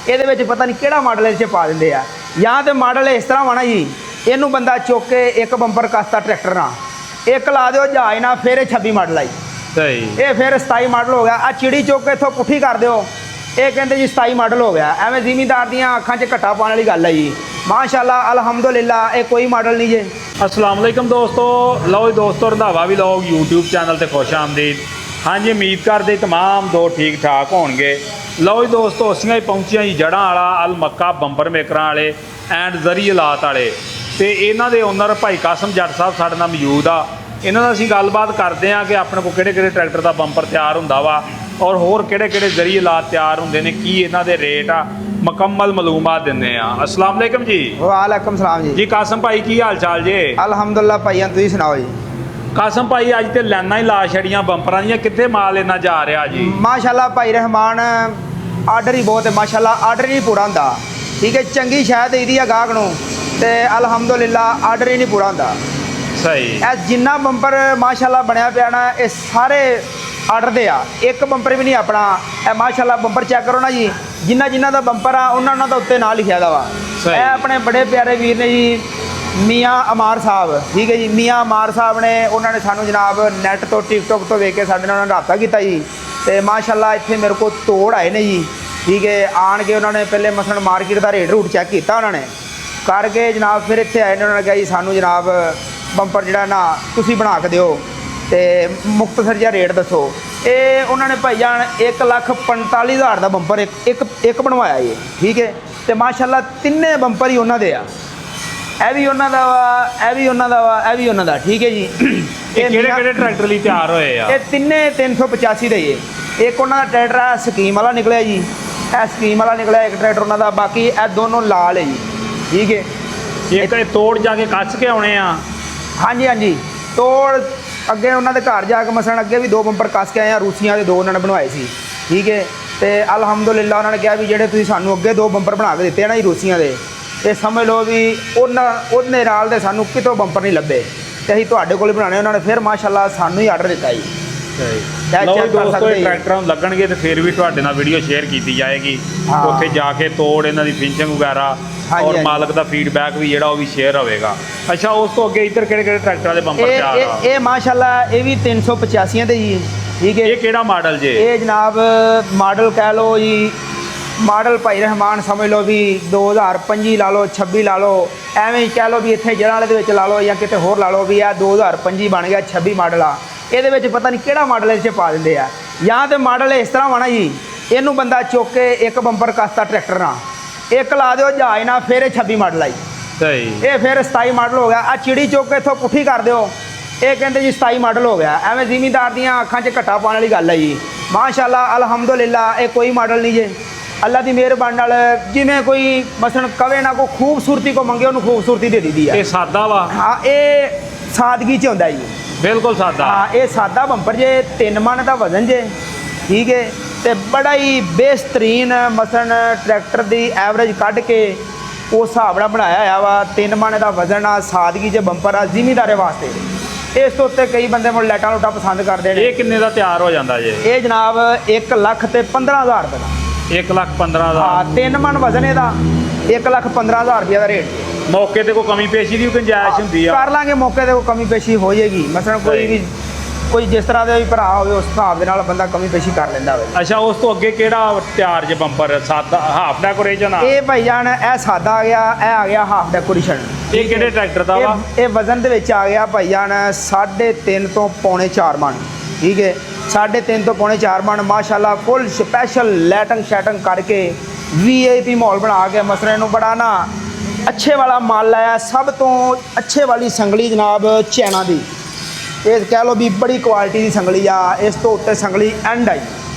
ये पता नहीं किहड़ा मॉडल इस पा देंगे आ या तो मॉडल इस तरह वा ना जी, इनू बंदा चुक के एक बंपर कसता ट्रैक्टर ना, एक ला दो जहाज ना, फिर 26 मॉडल आई सही, ये फिर 27 मॉडल हो गया। आ चिड़ी चुक के इतों पुठी कर दो, ये कहते जी 27 मॉडल हो गया। एवं जिमीदार दियाँ अखां च घट्टा पाने वाली गल है जी। माशाअल्लाह अल्हम्दुलिल्लाह, ये कोई मॉडल नहीं जे। अस्सलाम वालेकुम दोस्तों, लो जी दोस्तों, रंधावा भी लोग यूट्यूब चैनल ते खुश आमदीद। हाँ जी, उम्मीद करते तमाम दो ठीक ठाक होणगे। लो जी दोस्तों, असीं पहुंचे जी जड़ा वाला अल मक्का बंपर मेकर वाले एंड जरी लात वाले, तो इन्हों के ओनर भाई कासम जट साहब साडे नाल मौजूद आ। इन्हों नाल असीं गलबात करते हैं कि अपने को किहड़े ट्रैक्टर का बंपर तैयार हुंदा वा और होर किहड़े जरी लात तैयार हुंदे ने, की इन्हों के रेट आ, मुकम्मल मालूमात दिंदे आ। अस्सलाम वालेकुम जी। वालेकुम सलाम जी। जी कासम भाई की हाल चाल जे? अल्हम्दुलिल्लाह भाईया, तुसीं सुनाओ जी। कासम भाई अज तो लाइना ही ला छड़ियां बंपरां दियां, कित्थे माल इन्ना जा रहा जी? माशाअल्लाह भाई रहमान, आर्डर ही बहुत है माशाअल्लाह, आर्डर ही नहीं पूरा होंदा। ठीक है, चंगी शायद दी है गाहक नूं ते अल्हम्दुलिल्लाह आर्डर ही नहीं पूरा होंदा। सही, ए जिन्ना बंपर माशाअल्लाह बनया पिया ना, ये सारे आर्डर दे आ, एक बंपर भी नहीं अपना। ए माशाअल्लाह बंपर चेक करो ना जी, जिन्ना दा बंपर आ उन्होंने तो उत्ते नाल लिखिया दा वा। सही। ए अपने बड़े प्यारे वीर ने जी, मियाँ अमार साहब। ठीक है जी, मियाँ अमार साहब ने, उन्होंने सानू जनाब नैट तो टिकटॉक तो वेख के साडे नाल राबता किया जी, तो माशाअल्लाह इत्थे मेरे को तोड़ आए ने जी। ठीक है, आन के उन्होंने पहले मसलन मार्केट का रेट रूट चैक किया उन्होंने करके जनाब, फिर इत्थे आए ने, उन्होंने कहा जी सानू जनाब बंपर जिहड़ा ना तुसीं बना के दिओ ते मुख्तसर जिहा रेट दसो। ये उन्होंने भाईजान 1,45,000 का बंपर एक बनवाया जी। ठीक है, तो माशाअल्लाह तिन्ने बंपर ही उन्होंने आ, यह भी उन्हों का वा, यह भी उन्हों का वा, यह भी उन्हों का। ठीक है जी। किहड़े ट्रैक्टर लिए तैयार होए आ? ये तिन्ने 385 दे जे। एक उन्हों का ट्रैक्टर है स्कीम वाला निकलिया जी, यह स्कीम वाला निकलिया एक ट्रैक्टर उन्हों का, बाकी यह दोनों लाल है जी। ठीक है, एक तोड़ जाके कस के आने आ? हाँ जी हाँ जी, तोड़ अगे उन्होंने घर जाके मसलन अगे भी 2 बंपर कस के आए हैं, रूसियां के 2 उन्होंने बनवाए सी। ठीक है, तो अल्हम्दुलिल्लाह उन्होंने कहा भी जेडे तुसीं सानू अगे 2 बंपर बना के दिते हैं ना जी रूसियां के, ये समझ लो भी उन्होंने नाल दे सानू कितों बंपर नहीं लभे, तो असीं तुहाडे कोल बनाने। उन्होंने फिर माशाअल्लाह सानू ही आर्डर दिता जी। लो दोस्तों, ट्रैक्टर लगणगे तो फिर भी तुहाडे नाल वीडियो शेयर की जाएगी, उत्थे जाके तोड़ इन्हां दी फिनिशिंग वगैरह और मालक का फीडबैक भी जिहड़ा भी शेयर होगा। अच्छा, उस तो अगे इधर किहड़े ट्रैक्टर के बंपर तैयार आ? ये माशाअल्लाह ये भी 385 दे जी। ठीक है, ये किहड़ा मॉडल जे? ये जनाब मॉडल कह लो जी, मॉडल भाई रहमान समझ लो भी 2025 ला लो, 26 ला लो, एवें ही कह लो भी इत्थे जड़ा वाले दे विच ला लो या किते होर ला लो भी आ 2025 बन गया, 26 मॉडल आ। ये पता नहीं किहड़ा मॉडल इस पा देंगे आ, या तो मॉडल इस तरह वा ना जी, इनू बंदा चुक के एक बंपर कसता ट्रैक्टर ना, एक ला दो जहाज ना, फिर 26 मॉडल आई। सही, ये फिर 27 मॉडल हो गया। आ चिड़ी चुक के इतों पुठी कर दो, ये कहते जी 27 मॉडल हो गया। एवं जिमीदार दियाँ अखां च घट्टा पाने वाली गल है जी। माशाअल्लाह अल्हम्दुलिल्लाह, ये कोई मॉडल नहीं जे, अल्लाह की मेहरबानी नाल जिवें कोई मसलन कवे ना कोई खूबसूरती को मंगे उन्होंने खूबसूरती दे दी है। ये सादा वा? हाँ, ये सादगी च होंदा जी, बिल्कुल सादा। हाँ, ये सादा बंपर जे, 3 मन का वजन जे। ठीक है, तो बड़ा ही बेहतरीन मसलन ट्रैक्टर की एवरेज कढ़ के उस हिसाब नाल बनाया होया वा, 3 मन का वजन आ, सादगी च बंपर आ जिमीदारे वास्ते। इस तो उत्ते कई बंदे मुझे लाइटां लूटां पसंद करते हैं। ये किन्ने का तैयार हो जाता जे? ये जनाब 1,15,000 रुपये का। 1,15,000? हाँ, 3 मन वजन ਇਹਦਾ 1,15,000 रुपये का रेट। मौके ते कोई कमी पेशी की गुंजाइश होंदी आ? कर लांगे, मौके ते कोई कमी पेशी हो जाएगी। मसलन कोई जिस तरह के भी भरा हो उस हिसाब के नाल बंदा कमी पेशी कर लेंदा होवे। अच्छा, उस तो अगे केड़ा तैयार जे बंपर? सादा हाफ डेकोरेशन आ? ये भाईजान ए सादा आ गया, ए आ गया हाफ डेकोरेशन। ये किहड़े ट्रैक्टर दा वा? ये वजन दे विच आ गया भाईजान 3.5 तो पौने 4 मन। ठीक है, 3.5 तो पौने 4 मन माशाअल्लाह फुल स्पैशल लाइटिंग शैटिंग करके VIP माहौल बना के मसले नूं बड़ा ना अच्छे वाला माल लाया। सब तो अच्छे वाली संगली जनाब चैना दी, ये कह लो भी बड़ी क्वालिटी की संगली आ। इस तो उत्ते संगली एंड आई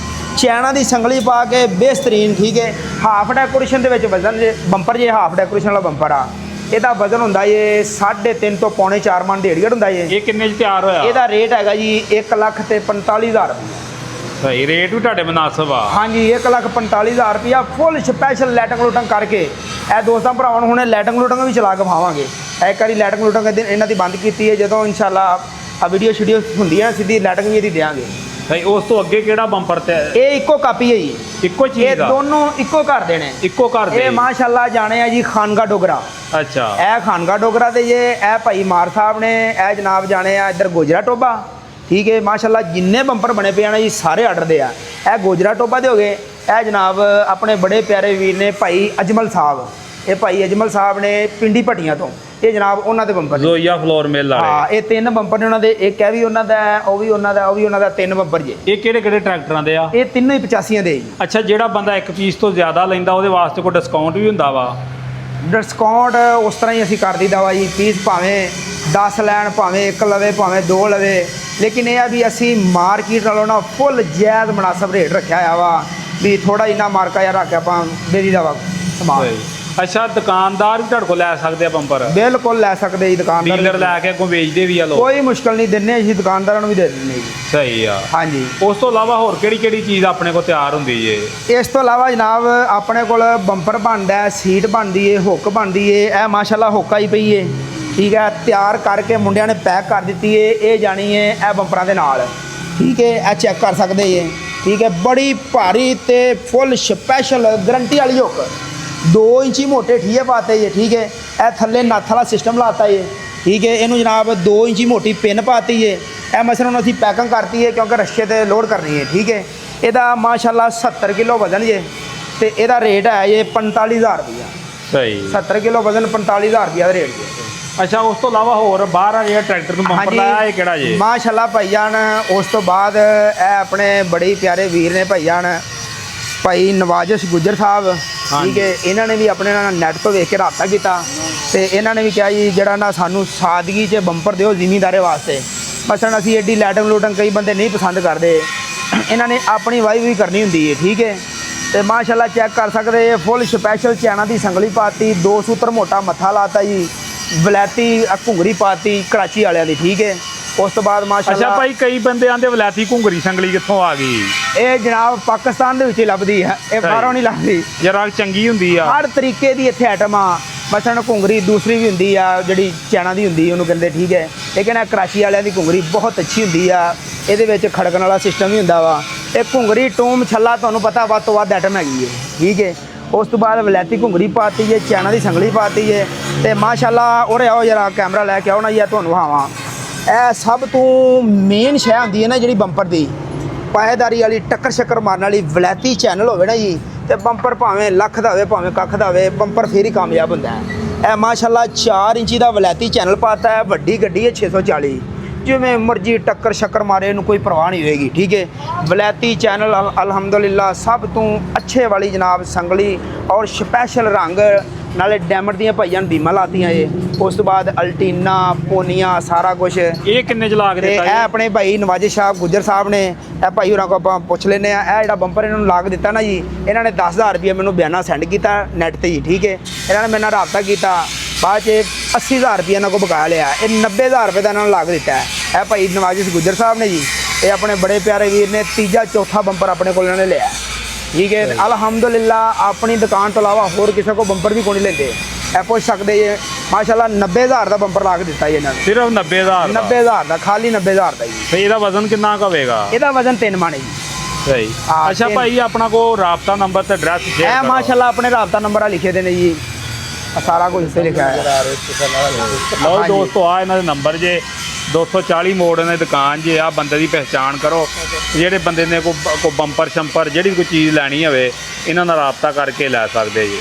चैना की संगली पा के बेहतरीन। ठीक है, हाफ डेकोरेशन के वजन जे बंपर जे हाफ डेकोरेशन वाला बंपर आ, ਇਹਦਾ वजन होंदा ये 3.5 तो पौने 4 मन डेढ़ गेड़ होंदा ये। किन्ने च तैयार होया? ਇਹਦਾ रेट हैगा जी 1,45,000 रुपये। सही रेट भी तुहाडे मुनासिब आ? हाँ जी, 1,45,000 रुपया फुल स्पैशल लाइटिंग लूटिंग करके। ए दोस्तों भरावां नूं हुणे लाइटिंग लूटिंग भी चला के विखावांगे। एक बारी लाइटिंग लूटिंग इन्हां दी बंद कीती है, जदों इंशाअल्लाह आ वीडियो शीडियो हुंदी है सीधी लाइटिंग भी इहदी देंगे। ਸਹੀ। ਉਸ ਤੋਂ ਅੱਗੇ ਕਿਹੜਾ ਬੰਪਰ ਤੇ ਇਹ ਇੱਕੋ ਕਾਪੀ ਹੈ ਜੀ, ਇੱਕੋ ਇਹ ਚੀਜ਼ ਦਾ ਦੋਨੋਂ ਇੱਕੋ ਘਰ ਦੇ ਨੇ। ਇੱਕੋ ਘਰ ਦੇ ਇਹ ਮਾਸ਼ਾਅੱਲਾ ਜਾਣੇ ਆ ਜੀ ਖਾਨਗਾ ਡੋਗਰਾ। ਅੱਛਾ ਇਹ ਖਾਨਗਾ ਡੋਗਰਾ ਤੇ ਜੇ ਇਹ ਭਾਈ ਮਾਰ ਸਾਹਿਬ ਨੇ, ਇਹ ਜਨਾਬ ਜਾਣੇ ਆ ਇੱਧਰ ਗੋਜਰਾ ਟੋਬਾ। ਠੀਕ ਹੈ ਮਾਸ਼ਾਅੱਲਾ ਜਿੰਨੇ ਬੰਪਰ ਬਣੇ ਪਏ ਨੇ ਜੀ ਸਾਰੇ ਆਰਡਰ ਦੇ ਆ। ਇਹ ਗੋਜਰਾ ਟੋਬਾ ਦੇ ਹੋ ਗਏ। ਇਹ ਜਨਾਬ ਆਪਣੇ ਬੜੇ ਪਿਆਰੇ ਵੀਰ ਨੇ ਭਾਈ ਅਜਮਲ ਸਾਹਿਬ, ਇਹ ਭਾਈ ਅਜਮਲ ਸਾਹਿਬ ਨੇ ਪਿੰਡੀ ਭੱਟੀਆਂ ਤੋਂ, ਇਹ ਜਨਾਬ ਉਹਨਾਂ ਦੇ ਬੰਪਰ ਨੇ। ਜ਼ੋਈਆ ਫਲੋਰ ਮਿਲ ਵਾਲੇ। ਹਾਂ ਇਹ 3 ਬੰਪਰ ਨੇ ਉਹਨਾਂ ਦੇ, ਇੱਕ ਇਹ ਵੀ ਉਹਨਾਂ ਦਾ ਹੈ, ਉਹ ਵੀ ਉਹਨਾਂ ਦਾ, ਉਹ ਵੀ ਉਹਨਾਂ ਦਾ, 3 ਬੰਪਰ ਜੇ। ਇਹ ਕਿਹੜੇ ਕਿਹੜੇ ਟਰੈਕਟਰਾਂ ਦੇ ਆ? ਇਹ ਤਿੰਨੋਂ ਹੀ 85 ਦੇ ਜੀ। ਅੱਛਾ ਜਿਹੜਾ ਬੰਦਾ ਇੱਕ ਪੀਸ ਤੋਂ ਜ਼ਿਆਦਾ ਲੈਂਦਾ ਉਹਦੇ ਵਾਸਤੇ ਕੋਈ ਡਿਸਕਾਊਂਟ ਵੀ ਹੁੰਦਾ ਵਾ? ਡਿਸਕਾਊਂਟ ਉਸ ਤਰ੍ਹਾਂ ਹੀ ਅਸੀਂ ਕਰ ਦਿੱਤਾ ਵਾ ਜੀ, ਪੀਸ ਭਾਵੇਂ 10 ਲੈਣ, ਭਾਵੇਂ 1 ਲਵੇ, ਭਾਵੇਂ 2 ਲਵੇ, ਲੇਕਿਨ ਇਹ ਆ ਵੀ ਅਸੀਂ ਮਾਰਕੀਟ ਨਾਲੋਂ ਨਾ ਫੁੱਲ ਜਾਇਜ਼ ਮੁਨਾਸਬ ਰੇਟ ਰੱਖਿਆ ਹੋਇਆ ਵਾ, ਵੀ ਥੋੜਾ ਇੰਨਾ ਮਾਰਕਾ ਜਿਹਾ ਰੱਖ ਕੇ ਆਪਾਂ ਦੇ ਦੀਦਾ ਵਾ ਸਮਾਨ। ਅੱਛਾ ਦੁਕਾਨਦਾਰ ਵੀ ਤੁਹਾਡੇ ਕੋਲ ਲੈ ਸਕਦੇ ਆ ਬੰਪਰ? ਬਿਲਕੁਲ ਲੈ ਸਕਦੇ ਜੀ ਦੁਕਾਨਦਾਰ, ਡੀਲਰ ਲੈ ਕੇ ਅੱਗੋਂ ਵੇਚਦੇ ਵੀ ਆ ਲੋਕ? ਕੋਈ ਮੁਸ਼ਕਲ ਨਹੀਂ, ਦਿੰਨੇ ਅਸੀਂ ਦੁਕਾਨਦਾਰਾਂ ਨੂੰ ਵੀ ਦੇ ਦਿੰਦੇ ਜੀ। ਸਹੀ ਆ। ਹਾਂਜੀ ਉਸ ਤੋਂ ਇਲਾਵਾ ਹੋਰ ਕਿਹੜੀ ਕਿਹੜੀ ਚੀਜ਼ ਆਪਣੇ ਕੋਲ ਤਿਆਰ ਹੁੰਦੀ ਏ? ਇਸ ਤੋਂ ਇਲਾਵਾ ਜਨਾਬ ਆਪਣੇ ਕੋਲ ਬੰਪਰ ਬਣਦਾ ਹੈ, ਸੀਟ ਬਣਦੀ ਏ, ਹੁੱਕ ਬਣਦੀ ਏ। ਇਹ ਮਾਸ਼ਾਅੱਲਾ ਹੁੱਕ ਆਈ ਪਈ ਏ, ਠੀਕ ਹੈ, ਤਿਆਰ ਕਰਕੇ ਮੁੰਡਿਆਂ ਨੇ ਪੈਕ ਕਰ ਦਿੱਤੀ ਏ। ਇਹ ਜਾਣੀ ਏ ਇਹ ਬੰਪਰਾਂ ਦੇ ਨਾਲ, ਠੀਕ ਹੈ, ਇਹ ਚੈੱਕ ਕਰ ਸਕਦੇ ਜੇ, ਠੀਕ ਹੈ, ਬੜੀ ਭਾਰੀ ਤੇ ਫੁੱਲ ਸਪੈਸ਼ਲ ਗਰੰਟੀ ਵਾਲੀ ਹੁੱਕ। 2 ਇੰਚੀ ਮੋਟੇ ਠੀਏ ਪਾਤੇ ਜੇ, ਠੀਕ ਹੈ, ਇਹ ਥੱਲੇ ਨੱਥ ਵਾਲਾ ਸਿਸਟਮ ਲਾਤਾ ਏ, ਠੀਕ ਹੈ, ਇਹਨੂੰ ਜਨਾਬ 2 ਇੰਚੀ ਮੋਟੀ ਪਿੰਨ ਪਾਤੀ ਏ। ਇਹ ਮਸलन ਅਸੀਂ ਪੈਕਿੰਗ ਕਰਤੀ ਹੈ ਕਿਉਂਕਿ ਰਸ਼ਕੇ ਤੇ ਲੋਡ ਕਰਨੀ ਹੈ, ਠੀਕ ਹੈ। ਇਹਦਾ ਮਾਸ਼ਾਅੱਲਾ 70 ਕਿਲੋ ਵਜ਼ਨ ਜੇ, ਤੇ ਇਹਦਾ ਰੇਟ ਹੈ ਜੇ 45,000 ਰੁਪਇਆ। ਸਹੀ। 70 ਕਿਲੋ ਵਜ਼ਨ 45,000 ਰੁਪਇਆ ਦਾ ਰੇਟ ਜੇ। ਅੱਛਾ ਉਸ ਤੋਂ ਇਲਾਵਾ ਹੋਰ ਬਾਹਰ ਆ ਜਿਹੜਾ ਟਰੈਕਟਰ ਨੂੰ ਬੰਪਰ ਲਾਇਆ ਇਹ ਕਿਹੜਾ ਜੇ? ਮਾਸ਼ਾਅੱਲਾ ਭਾਈਜਾਨ ਉਸ ਤੋਂ ਬਾਅਦ ਇਹ ਆਪਣੇ ਬੜੇ ਪਿਆਰੇ ਵੀਰ ਨੇ ਭਾਈਜਾਨ ਭਾਈ ਨਵਾਜ਼ਿਸ਼ ਗੁੱਜਰ ਸਾਹਿਬ, ਠੀਕ ਹੈ, ਇਹਨਾਂ ਨੇ ਵੀ ਆਪਣੇ ਨਾਲ ਨੈਟ ਤੋਂ ਵੇਖ ਕੇ ਰਾਬਤਾ ਕੀਤਾ, ਤੇ ਇਹਨਾਂ ਨੇ ਵੀ ਕਿਹਾ ਜੀ ਜਿਹੜਾ ਨਾ ਸਾਨੂੰ ਸਾਦਗੀ 'ਚ ਬੰਪਰ ਦਿਓ ਜ਼ਿਮੀਂਦਾਰੇ ਵਾਸਤੇ। ਮਸਲਨ ਅਸੀਂ ਐਡੀ ਲੈਟਿੰਗ ਲੂਟਿੰਗ ਕਈ ਬੰਦੇ ਨਹੀਂ ਪਸੰਦ ਕਰਦੇ, ਇਹਨਾਂ ਨੇ ਆਪਣੀ ਵਾਈ ਵੀ ਕਰਨੀ ਹੁੰਦੀ ਹੈ, ਠੀਕ ਹੈ। ਤੇ ਮਾਸ਼ਾਅੱਲਾ ਚੈੱਕ ਕਰ ਸਕਦੇ ਫੁੱਲ ਸਪੈਸ਼ਲ ਚੈਨਾ ਦੀ ਸੰਗਲੀ ਪਾਤੀ, 2 ਸੂਤਰ ਮੋਟਾ ਮੱਥਾ ਲਾਤਾ ਜੀ, ਵਲੈਤੀ ਘੁੰਗਰੀ ਪਾਤੀ ਕਰਾਚੀ ਵਾਲਿਆਂ ਦੀ, ਠੀਕ ਹੈ। ਉਸ ਤੋਂ ਬਾਅਦ ਮਾਸ਼ਾਅੱਲਾ ਅੱਛਾ ਭਾਈ ਕਈ ਬੰਦੇ ਆਂਦੇ ਵਲੈਤੀ ਘੁੰਗਰੀ ਸੰਗਲੀ ਕਿੱਥੋਂ ਆ ਗਈ? ਇਹ ਜਨਾਬ ਪਾਕਿਸਤਾਨ ਦੇ ਵਿੱਚ ਹੀ ਲੱਭਦੀ ਹੈ, ਇਹ ਬਾਹਰੋਂ ਨਹੀਂ ਲੱਭਦੀ। ਜਰਾ ਚੰਗੀ ਹੁੰਦੀ ਆ, ਹਰ ਤਰੀਕੇ ਦੀ ਇੱਥੇ ਆਈਟਮ ਆ। ਮਸਲਨ ਘੁੰਗਰੀ ਦੂਸਰੀ ਵੀ ਹੁੰਦੀ ਆ ਜਿਹੜੀ ਚੈਨਾ ਦੀ ਹੁੰਦੀ ਉਹਨੂੰ ਕਹਿੰਦੇ, ਠੀਕ ਹੈ, ਲੇਕਿਨ ਇਹ ਕਰਾਚੀ ਵਾਲਿਆਂ ਦੀ ਘੁੰਗਰੀ ਬਹੁਤ ਅੱਛੀ ਹੁੰਦੀ ਆ। ਇਹਦੇ ਵਿੱਚ ਖੜਕਣ ਵਾਲਾ ਸਿਸਟਮ ਵੀ ਹੁੰਦਾ ਵਾ। ਇਹ ਘੁੰਗਰੀ ਟੂਮ ਛੱਲਾ ਤੁਹਾਨੂੰ ਪਤਾ ਵੱਧ ਤੋਂ ਵੱਧ ਆਈਟਮ ਹੈਗੀ ਹੈ, ਠੀਕ ਹੈ। ਉਸ ਤੋਂ ਬਾਅਦ ਵਲੈਤੀ ਘੁੰਗਰੀ ਪਾਤੀ ਹੈ, ਚੈਨਾ ਦੀ ਸੰਗਲੀ ਪਾਤੀ ਹੈ, ਤੇ ਮਾਸ਼ਾਅੱਲਾ ਉਰੇ ਆਓ ਜਰਾ ਕੈਮਰਾ ਲੈ ਕੇ ਆਓ ਨਾ ਜੀ, ਤੁਹਾਨੂੰ ਵਿਖਾਵਾਂ। ਇਹ ਸਭ ਤੋਂ ਮੇਨ ਸ਼ੈ ਹੁੰਦੀ ਹੈ ਨਾ ਜਿਹੜੀ ਬੰਪਰ ਦੀ ਪਾਏਦਾਰੀ ਵਾਲੀ, ਟੱਕਰ ਸ਼ੱਕਰ ਮਾਰਨ ਵਾਲੀ ਵਲੈਤੀ ਚੈਨਲ ਹੋਵੇ ਨਾ ਜੀ, ਤੇ ਬੰਪਰ ਭਾਵੇਂ ਲੱਖ ਦਾ ਹੋਵੇ ਭਾਵੇਂ ਕੱਖ ਦਾ ਹੋਵੇ, ਬੰਪਰ ਫਿਰ ਹੀ ਕਾਮਯਾਬ ਹੁੰਦਾ ਹੈ। ਇਹ ਮਾਸ਼ਾਅੱਲਾ 4 ਇੰਚੀ ਦਾ ਵਲੈਤੀ ਚੈਨਲ ਪਾਤਾ ਹੈ, ਵੱਡੀ ਗੱਡੀ ਹੈ 640, ਜਿਵੇਂ ਮਰਜ਼ੀ ਟੱਕਰ ਸ਼ੱਕਰ ਮਾਰੇ ਇਹਨੂੰ ਕੋਈ ਪਰਵਾਹ ਨਹੀਂ ਹੋਏਗੀ, ਠੀਕ ਹੈ। ਵਲੈਤੀ ਚੈਨਲ ਅਲਹਮਦੁਲਿਲਾ ਸਭ ਤੋਂ ਅੱਛੇ ਵਾਲੀ ਜਨਾਬ ਸੰਗਲੀ ਔਰ ਸਪੈਸ਼ਲ ਰੰਗ, ਨਾਲੇ ਡੈਮਰ ਦੀਆਂ ਭਾਈਆਂ ਨੂੰ ਬੀਮਾ ਲਾਤੀਆਂ ਜੇ। ਉਸ ਤੋਂ ਬਾਅਦ ਅਲਟੀਨਾ ਪੋਨੀਆਂ ਸਾਰਾ ਕੁਝ। ਇਹ ਕਿੰਨੇ ਚ ਲਾ ਕੇ ਤੇ ਦਿੱਤਾ ਇਹ ਆਪਣੇ ਭਾਈ ਨਵਾਜ਼ਿਸ਼ ਸਾਹਿਬ ਗੁੱਜਰ ਸਾਹਿਬ ਨੇ, ਇਹ ਭਾਈ ਹੋਰਾਂ ਕੋਲ ਆਪਾਂ ਪੁੱਛ ਲੈਂਦੇ ਆ। ਇਹ ਜਿਹੜਾ ਬੰਪਰ ਇਹਨਾਂ ਨੂੰ ਲਾ ਕੇ ਦਿੱਤਾ ਨਾ ਜੀ, ਇਹਨਾਂ ਨੇ 10,000 ਰੁਪਏ ਮੈਨੂੰ ਬਿਆਨਾ ਸੈਂਡ ਕੀਤਾ ਨੈਟ ਤੇ ਜੀ, ਠੀਕ ਹੈ। ਇਹਨਾਂ ਨੇ ਮੇਰੇ ਨਾਲ ਰਾਬਤਾ ਕੀਤਾ, ਬਾਅਦ 'ਚ 80,000 ਰੁਪਏ ਇਹਨਾਂ ਕੋਲ ਬਕਾਇਆ ਲਿਆ। ਇਹ 90,000 ਰੁਪਏ ਦਾ ਇਹਨਾਂ ਨੂੰ ਲਾ ਕੇ ਦਿੱਤਾ ਹੈ। ਇਹ ਭਾਈ ਨਵਾਜ਼ਿਸ਼ ਗੁੱਜਰ ਸਾਹਿਬ ਨੇ ਜੀ, ਇਹ ਆਪਣੇ ਬੜੇ ਪਿਆਰੇ ਵੀਰ ਨੇ, ਤੀਜਾ ਚੌਥਾ ਬੰਪਰ ਆਪਣੇ ਕੋਲ ਇਹਨਾਂ ਨੇ ਲਿਆ, ਠੀਕ ਹੈ। ਅਲਹਮਦੁਲਿਲਾ ਆਪਣੀ ਦੁਕਾਨ ਤੋਂ ਇਲਾਵਾ ਹੋਰ ਕਿਸੇ ਕੋਲ ਬੰਪਰ ਵੀ ਕੋਈ ਨਹੀਂ ਲੈਂਦੇ। ਇਹ ਪੁੱਛ ਸਕਦੇ ਜੇ ਮਾਸ਼ਾਅੱਲਾ 90,000 ਦਾ ਬੰਪਰ ਲਾ ਕੇ ਦਿੱਤਾ ਜੀ ਇਹਨਾਂ ਨੇ। ਸਿਰਫ 90,000 ਦਾ? 90,000 ਦਾ, ਖਾਲੀ 90,000 ਦਾ ਜੀ। ਤੇ ਇਹਦਾ ਵਜ਼ਨ ਕਿੰਨਾ ਕੁ ਹੋਵੇਗਾ? ਇਹਦਾ ਵਜ਼ਨ 3 ਮਣ ਹੈ ਜੀ। ਸਹੀ। ਅੱਛਾ ਭਾਈ ਆਪਣਾ ਕੋ ਰਾਬਤਾ ਨੰਬਰ ਤੇ ਐਡਰੈਸ ਸ਼ੇਅਰ ਇਹ ਕਰੋ। ਮਾਸ਼ਾਅੱਲਾ ਆਪਣੇ ਰਾਬਤਾ ਨੰਬਰ ਆ ਲਿਖੇ ਦੇ ਨੇ ਜੀ, ਸਾਰਾ ਕੁਝ ਇੱਥੇ ਲਿਖਿਆ ਹੈ। ਲਓ ਦੋਸਤੋ ਆ ਇਹਨਾਂ ਦੇ ਨੰਬਰ ਜੇ, 240 ਮੋੜ ਇਹਨਾਂ ਦੀ ਦੁਕਾਨ ਜੇ। ਆ ਬੰਦੇ ਦੀ ਪਹਿਚਾਣ ਕਰੋ, ਜਿਹੜੇ ਬੰਦੇ ਨੇ ਕੋਈ ਬੰਪਰ ਸ਼ੰਪਰ ਜਿਹੜੀ ਕੋਈ ਚੀਜ਼ ਲੈਣੀ ਹੋਵੇ ਇਹਨਾਂ ਨਾਲ ਰਾਬਤਾ ਕਰਕੇ ਲੈ ਸਕਦੇ ਜੀ।